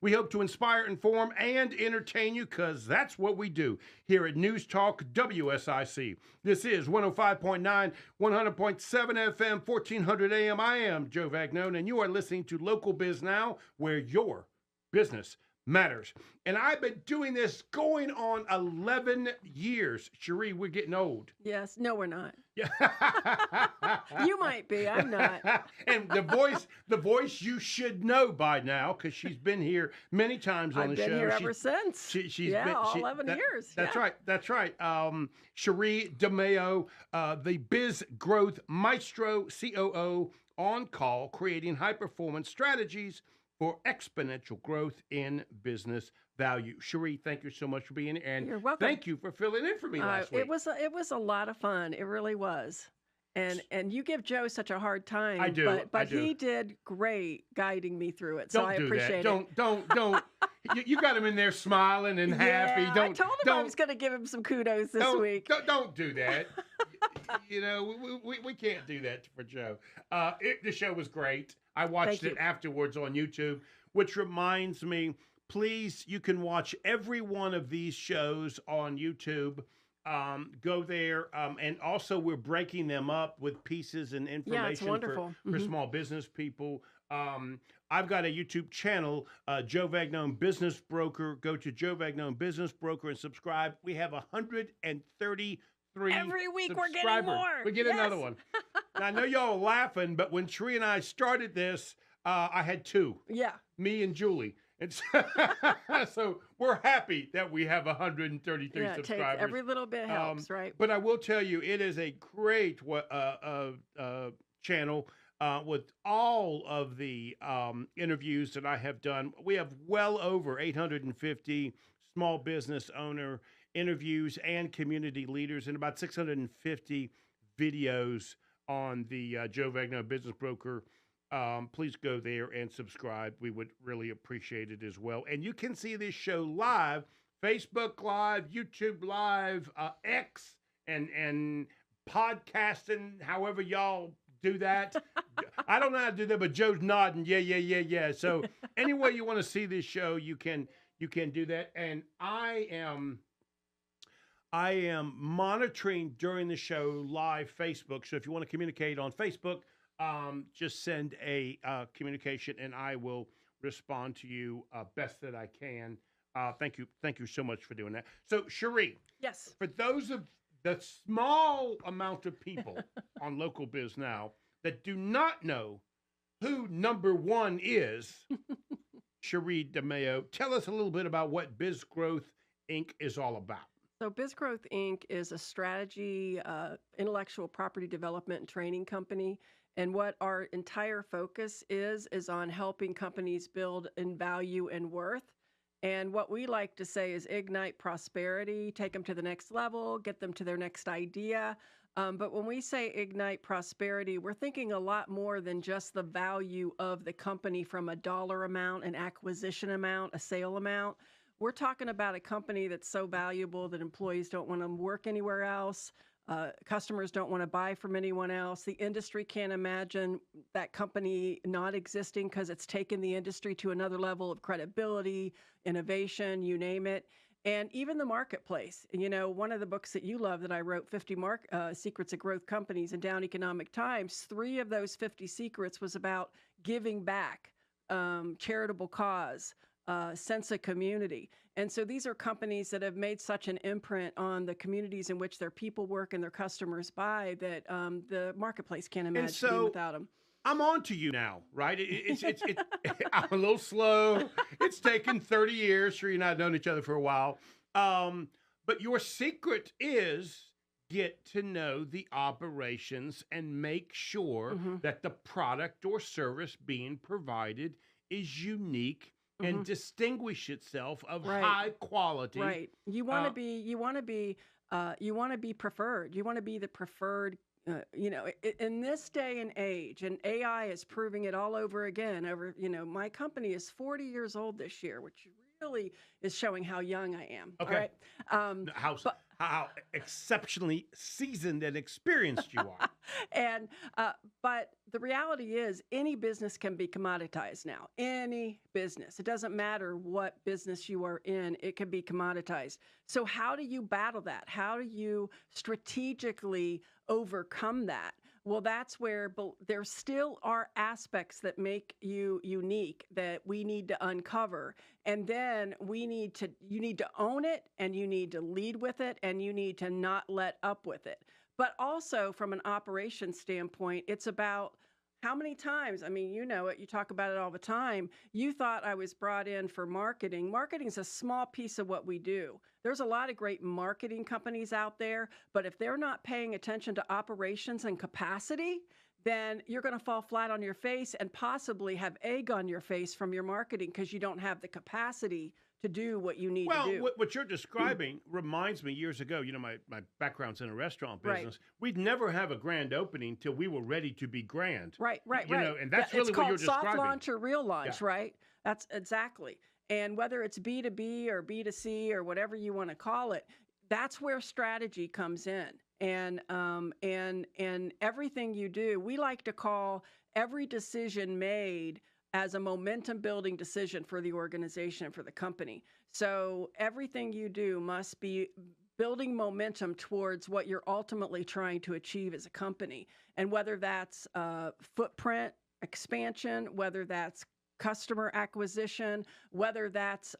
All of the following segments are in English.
We hope to inspire, inform, and entertain you because that's what we do here at News Talk WSIC. This is 105.9, 100.7 FM, 1400 AM. I am Joe Vagnone, and you are listening to Local Biz Now, where your business matters. And I've been doing this going on 11 years. Sherre, we're getting old. Yes. No, we're not. Yeah. You might be. I'm not. And the voice you should know by now because she's been here many times on the show. I've been here ever since. She's yeah, been, all 11 years. That's yeah. right. That's right. Sherre DeMao, the BizGrowth Maestro COO, on call, creating high-performance strategies for exponential growth in business value. Sherre, thank you so much for being here. And you're welcome. Thank you for filling in for me last week. It was a lot of fun. It really was. And you give Joe such a hard time. I do. But he did great guiding me through it. Don't so I do appreciate that. it. Don't. You got him in there smiling and happy. I told him I was going to give him some kudos this week. Don't do that. We can't do that for Joe. The show was great. I watched it afterwards on YouTube, which reminds me, please, you can watch every one of these shows on YouTube. Go there. And also we're breaking them up with pieces and information for small business people. I've got a YouTube channel, Joe Vagnone Business Broker. Go to Joe Vagnone Business Broker and subscribe. We have 133 every week subscribers. We're getting more. We get another one. Now, I know y'all are laughing, but when Sherre and I started this, I had two. Yeah. Me and Julie. And so we're happy that we have 133 subscribers. Every little bit helps, right? But I will tell you, it is a great channel with all of the interviews that I have done. We have well over 850 small business owner interviews and community leaders, and about 650 videos on the Joe Vagnone Business Broker. Please go there and subscribe. We would really appreciate it as well. And you can see this show live, Facebook Live, YouTube Live, X, and podcasting, however y'all do that. I don't know how to do that, but Joe's nodding. Yeah. So any way you want to see this show, you can do that. And I am monitoring during the show live Facebook. So if you want to communicate on Facebook, just send a communication and I will respond to you best that I can. Thank you so much for doing that. So Sherre, yes, for those of the small amount of people on Local Biz Now that do not know who number one is, Sherre DeMao, tell us a little bit about what BizGrowth Inc. is all about. So BizGrowth Inc. is a strategy, intellectual property development and training company. And what our entire focus is on helping companies build in value and worth. And what we like to say is ignite prosperity, take them to the next level, get them to their next idea. But when we say ignite prosperity, we're thinking a lot more than just the value of the company from a dollar amount, an acquisition amount, a sale amount. We're talking about a company that's so valuable that employees don't want to work anywhere else. Customers don't want to buy from anyone else. The industry can't imagine that company not existing because it's taken the industry to another level of credibility, innovation, you name it. And even the marketplace. You know, one of the books that you love that I wrote, 50 Secrets of Growth Companies in Down Economic Times, 3 of those 50 secrets was about giving back, charitable cause, sense of community. And so these are companies that have made such an imprint on the communities in which their people work and their customers buy that the marketplace can't imagine being without them. I'm on to you now, right? I'm a little slow. It's taken 30 years. Sure, you've not known each other for a while. But your secret is get to know the operations and make sure that the product or service being provided is unique and distinguish itself of high quality. Right. You want to be preferred. You want to be the preferred. In this day and age, and AI is proving it all over again. My company is 40 years old this year, which you really is showing how young I am. All Okay. right. Um, How but how exceptionally seasoned and experienced you are. and but the reality is any business can be commoditized now. Any business. It doesn't matter what business you are in, it can be commoditized. So how do you battle that? How do you strategically overcome that? Well, that's where there still are aspects that make you unique that we need to uncover. And then you need to own it, and you need to lead with it, and you need to not let up with it. But also from an operations standpoint, it's about how many times, I mean, you know it, you talk about it all the time. You thought I was brought in for marketing. Marketing is a small piece of what we do. There's a lot of great marketing companies out there, but if they're not paying attention to operations and capacity, then you're going to fall flat on your face and possibly have egg on your face from your marketing because you don't have the capacity to do what you need to Well, do. what you're describing reminds me years ago, my background's in a restaurant Right. business. We'd never have a grand opening till we were ready to be grand. Right, right, You right. know, and that's Yeah, it's really what you're called soft describing. launch or real Yeah. launch, right? That's exactly. And whether it's B2B or B2C or whatever you want to call it, that's where strategy comes in. And everything you do, we like to call every decision made as a momentum building decision for the organization and for the company. So everything you do must be building momentum towards what you're ultimately trying to achieve as a company. And whether that's footprint expansion, whether that's customer acquisition, whether that's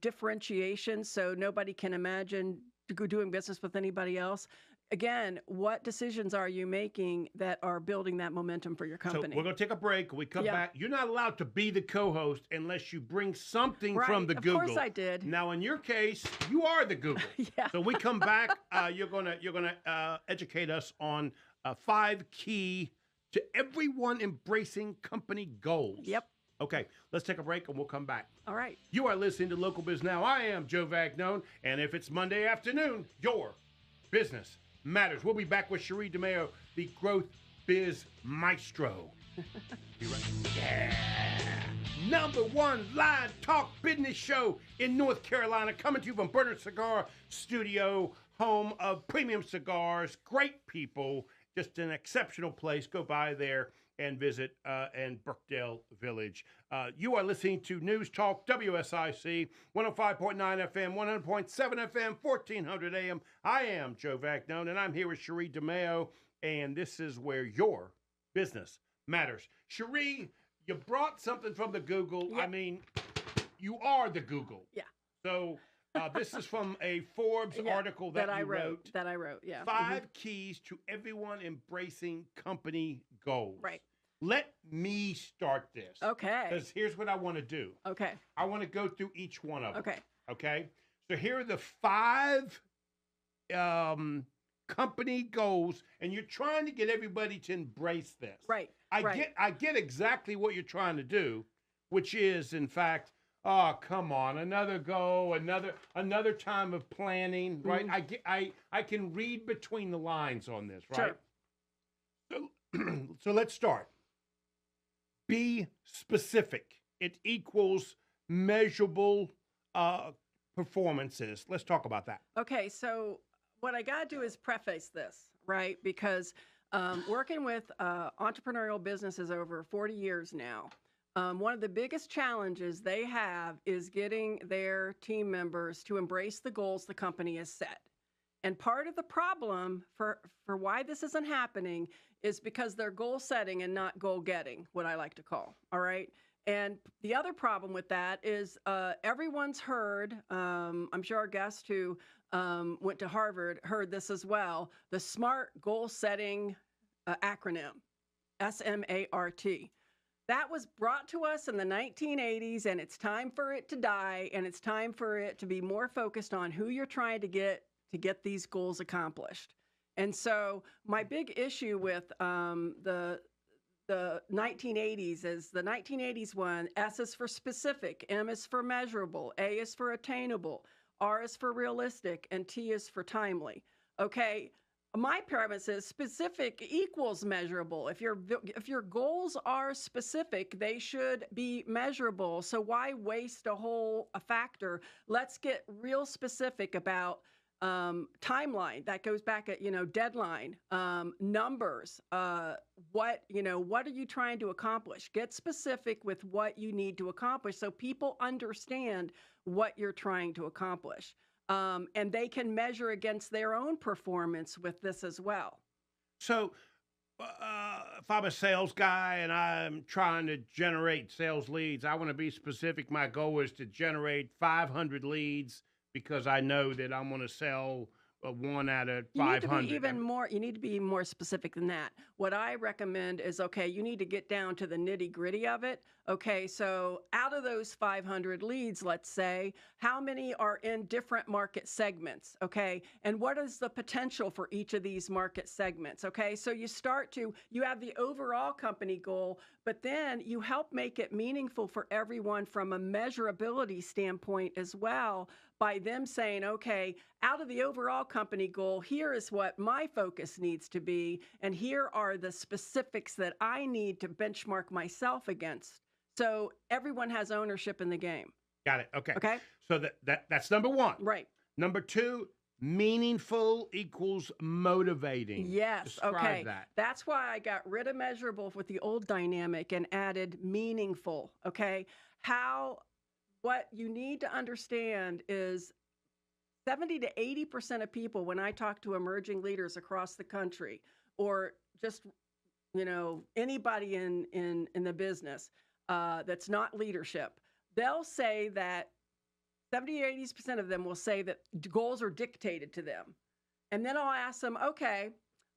differentiation, so nobody can imagine doing business with anybody else. Again, what decisions are you making that are building that momentum for your So company? we're going to take a break. When we come Yeah. back, you're not allowed to be the co-host unless you bring something from Right, the of Google. course I did. Now, in your case, you are the Google. Yeah. So we come back. You're gonna educate us on 5 key to everyone embracing company goals. Yep. Okay, let's take a break and we'll come back. All right. You are listening to Local Biz Now. I am Joe Vagnone, and if it's Monday afternoon, your business matters. We'll be back with Sherre DeMao, the Growth Biz Maestro. Be right back. Yeah. #1 live talk business show in North Carolina, coming to you from Bernard Cigar Studio, home of premium cigars, great people, just an exceptional place. Go by there and visit in Brookdale Village. You are listening to News Talk WSIC 105.9 FM, 100.7 FM, 1400 AM. I am Joe Vagnone, and I'm here with Sherre DeMao, and this is where your business matters. Sherre, you brought something from the Google. Yep. I mean, you are the Google. Yeah. So this is from a Forbes article that I you wrote. That I wrote, yeah. 5 keys to everyone embracing company goals. Right. Let me start this. Okay. Because here's what I want to do. Okay. I want to go through each one of them. Okay. Okay. So here are the 5 company goals, and you're trying to get everybody to embrace this. Right. I get exactly what you're trying to do, which is, in fact, oh, come on, another goal, another time of planning, right? I can read between the lines on this, right? Sure. So let's start. Be specific. It equals measurable performances. Let's talk about that. Okay, so what I got to do is preface this, right? Because working with entrepreneurial businesses over 40 years now, one of the biggest challenges they have is getting their team members to embrace the goals the company has set. And part of the problem for why this isn't happening is because they're goal setting and not goal getting, what I like to call, all right? And the other problem with that is everyone's heard, I'm sure our guest who went to Harvard heard this as well, the SMART goal setting acronym, SMART. That was brought to us in the 1980s, and it's time for it to die, and it's time for it to be more focused on who you're trying to get these goals accomplished. And so my big issue with the 1980s is the 1980s one, S is for specific, M is for measurable, A is for attainable, R is for realistic, and T is for timely. Okay, my premise is specific equals measurable. If your goals are specific, they should be measurable. So why waste a factor? Let's get real specific about timeline. That goes back at deadline, numbers. What are you trying to accomplish? Get specific with what you need to accomplish so people understand what you're trying to accomplish. And they can measure against their own performance with this as well. So, if I'm a sales guy and I'm trying to generate sales leads, I want to be specific. My goal is to generate 500 leads because I know that I'm going to sell one out of You need to be 500. even more, you need to be more specific than that. What I recommend is, okay, you need to get down to the nitty gritty of it. Okay, so out of those 500 leads, let's say, how many are in different market segments? Okay, and what is the potential for each of these market segments? Okay, so you have the overall company goal, but then you help make it meaningful for everyone from a measurability standpoint as well by them saying, okay, out of the overall company goal, here is what my focus needs to be, and here are the specifics that I need to benchmark myself against. So everyone has ownership in the game. Got it. Okay. Okay. So that's number one. Right. Number two, meaningful equals motivating. Yes. Describe Okay. that. That's why I got rid of measurable with the old dynamic and added meaningful. Okay. What you need to understand is 70 to 80% of people, when I talk to emerging leaders across the country, or just anybody in the business that's not leadership, they'll say that 70 or 80% of them will say that goals are dictated to them. And then I'll ask them, okay,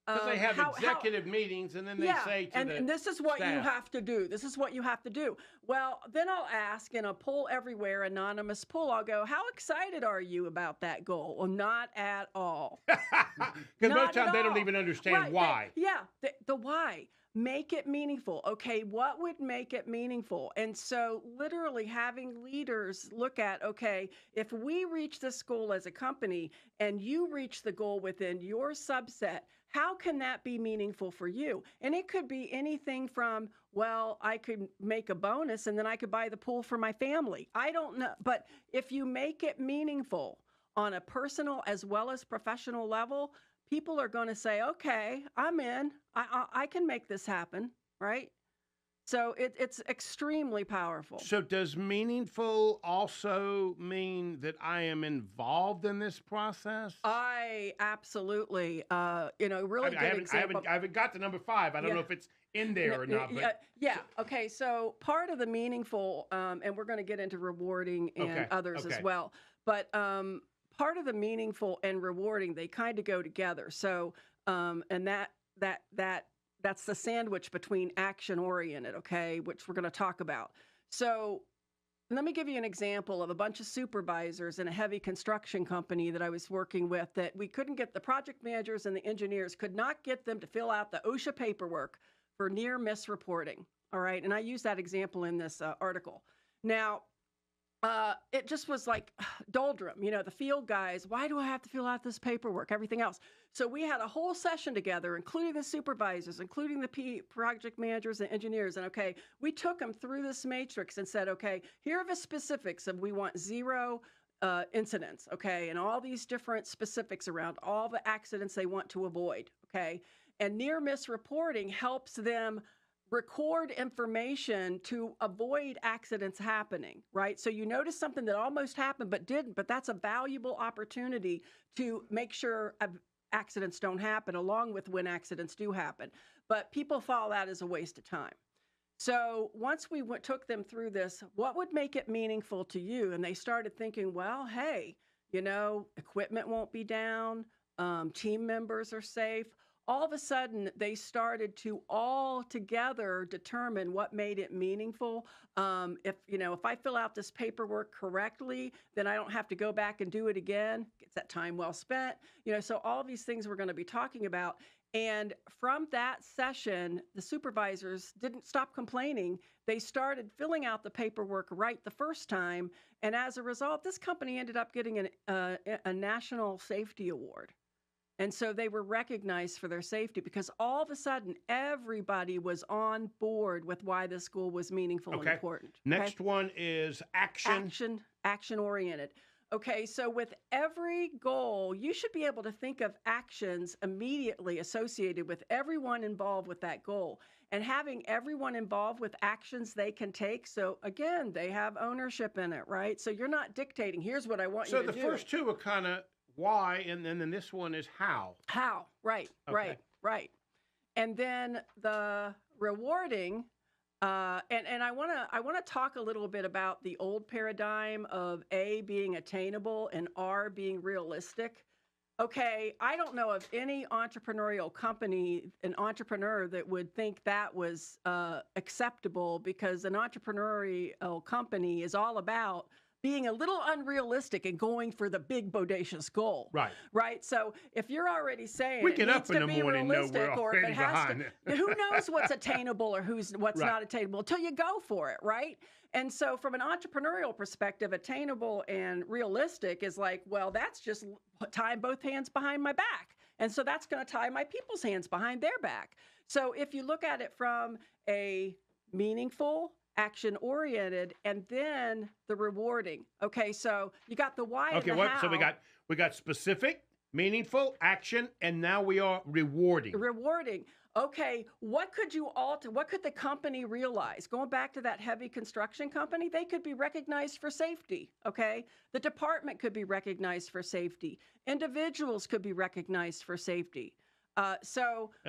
Because they have executive meetings, and then they say to and this is what staff, you have to do. This is what you have to do. Well, then I'll ask in a poll everywhere, anonymous poll, I'll go, how excited are you about that goal? Well, not at all. Because most times they don't even understand why. The why. Make it meaningful. Okay, what would make it meaningful? And so literally having leaders look at, okay, if we reach this goal as a company and you reach the goal within your subset, how can that be meaningful for you? And it could be anything from, well, I could make a bonus and then I could buy the pool for my family. I don't know. But if you make it meaningful on a personal as well as professional level, people are going to say, okay, I'm in. I can make this happen, right? So it's extremely powerful. So does meaningful also mean that I am involved in this process? I absolutely, really I good example. I haven't got to number 5. I don't know if it's in there or not. But Okay. So part of the meaningful, and we're going to get into rewarding and others as well. But part of the meaningful and rewarding, they kind of go together. So, and that's the sandwich between action-oriented, okay, which we're going to talk about. So let me give you an example of a bunch of supervisors in a heavy construction company that I was working with that we couldn't get the project managers and the engineers could not get them to fill out the OSHA paperwork for near miss reporting. All right. And I use that example in this article. Now, it just was like doldrum, the field guys, why do I have to fill out this paperwork, everything else? So we had a whole session together, including the supervisors, including the project managers and engineers. And okay, we took them through this matrix and said, okay, here are the specifics of we want 0 incidents, okay, and all these different specifics around all the accidents they want to avoid, okay? And near miss reporting helps them record information to avoid accidents happening, right? So you notice something that almost happened but didn't, but that's a valuable opportunity to make sure accidents don't happen, along with when accidents do happen. But people follow that as a waste of time. So once we took them through this, what would make it meaningful to you? And they started thinking, well, hey, equipment won't be down, team members are safe. All of a sudden, they started to all together determine what made it meaningful. If I fill out this paperwork correctly, then I don't have to go back and do it again. It's that time well spent. So all these things we're going to be talking about. And from that session, the supervisors didn't stop complaining. They started filling out the paperwork right the first time. And as a result, this company ended up getting a national safety award. And so they were recognized for their safety because all of a sudden everybody was on board with why this goal was meaningful and important. Next one is action. Action oriented. Okay, so with every goal, you should be able to think of actions immediately associated with everyone involved with that goal. And having everyone involved with actions they can take. So again, they have ownership in it, right? So you're not dictating, here's what I want you to do. So the first two are kind of why, and then this one is how. How, right. And then the rewarding, and I want to talk a little bit about the old paradigm of A being attainable and R being realistic. Okay, I don't know of any entrepreneurial company, an entrepreneur that would think that was acceptable, because an entrepreneurial company is all about being a little unrealistic and going for the big bodacious goal. Right. So if you're already saying we get it up in the morning, know we're already behind it. Who knows what's attainable or what's not attainable until you go for it, right? And so from an entrepreneurial perspective, attainable and realistic is like, well, that's just tying both hands behind my back. And so that's going to tie my people's hands behind their back. So if you look at it from a meaningful, action-oriented, and then the rewarding. Okay, so you got the why and the how. So we got specific, meaningful, action, and now we are rewarding. Rewarding. Okay, what could you alter? What could the company realize? Going back to that heavy construction company, they could be recognized for safety, okay? The department could be recognized for safety. Individuals could be recognized for safety. And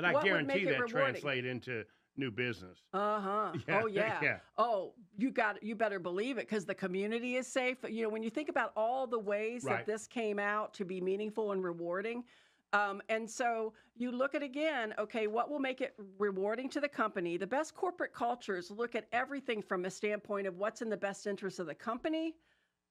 I guarantee that translate into new business. Yeah. Oh, yeah. Oh, you better believe it, because the community is safe. You know, when you think about all the ways that this came out to be meaningful and rewarding, and so you look at, again, okay, what will make it rewarding to the company? The best corporate cultures look at everything from a standpoint of what's in the best interest of the company,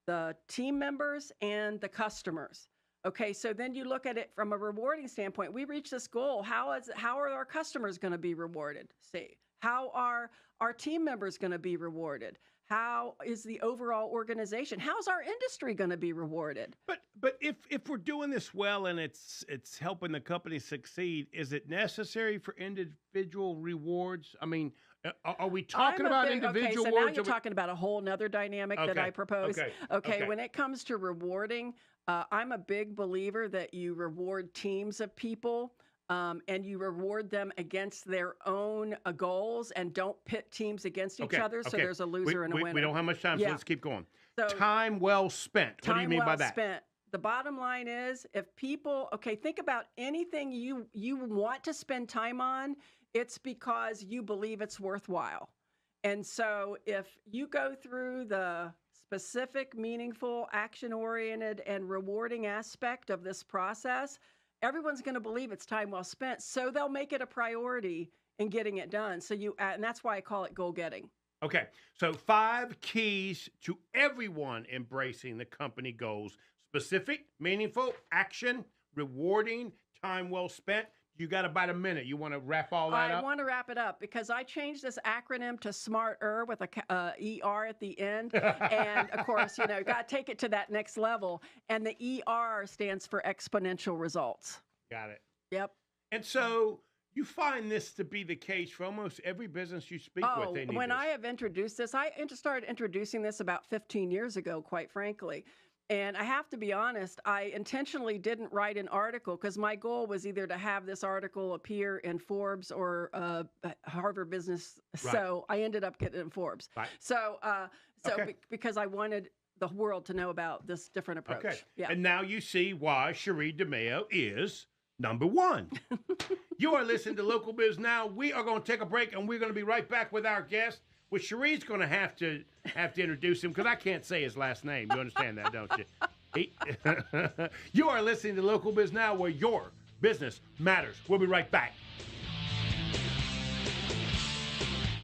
the team members, and the customers. Okay, so then you look at it from a rewarding standpoint. We reach this goal. How are our customers going to be rewarded? See, how are our team members going to be rewarded? How is the overall organization? How's our industry going to be rewarded? But if we're doing this well and it's helping the company succeed, is it necessary for individual rewards? I mean, are we talking about individual rewards? Okay, so now you're talking about a whole nother dynamic that I propose. Okay, when it comes to rewarding, I'm a big believer that you reward teams of people. And you reward them against their own goals, and don't pit teams against each other. So there's a loser and a winner. We don't have much time, so let's keep going. So, time well spent. What do you mean by that? Time well spent. The bottom line is, if people, think about anything you want to spend time on, it's because you believe it's worthwhile. And so if you go through the specific, meaningful, action-oriented, and rewarding aspect of this process, everyone's going to believe it's time well spent, so they'll make it a priority in getting it done. So and that's why I call it goal getting. Okay, so 5 keys to everyone embracing the company goals: specific, meaningful, action, rewarding, time well spent. You got about a minute. You want to wrap all that up? I want to wrap it up because I changed this acronym to SMART-ER with a ER at the end. And of course, got to take it to that next level. And the ER stands for exponential results. Got it. Yep. And so you find this to be the case for almost every business you speak with. They need when this. I have introduced this, I started introducing this about 15 years ago, quite frankly. And I have to be honest, I intentionally didn't write an article because my goal was either to have this article appear in Forbes or Harvard Business. Right. So I ended up getting it in Forbes. Right. So because I wanted the world to know about this different approach. Okay. Yeah. And now you see why Sherre DeMao is number one. You are listening to Local Biz Now. We are going to take a break, and we're going to be right back with our guest. Well, Sherre's going to have to introduce him because I can't say his last name. You understand that, don't you? You are listening to Local Biz Now, where your business matters. We'll be right back.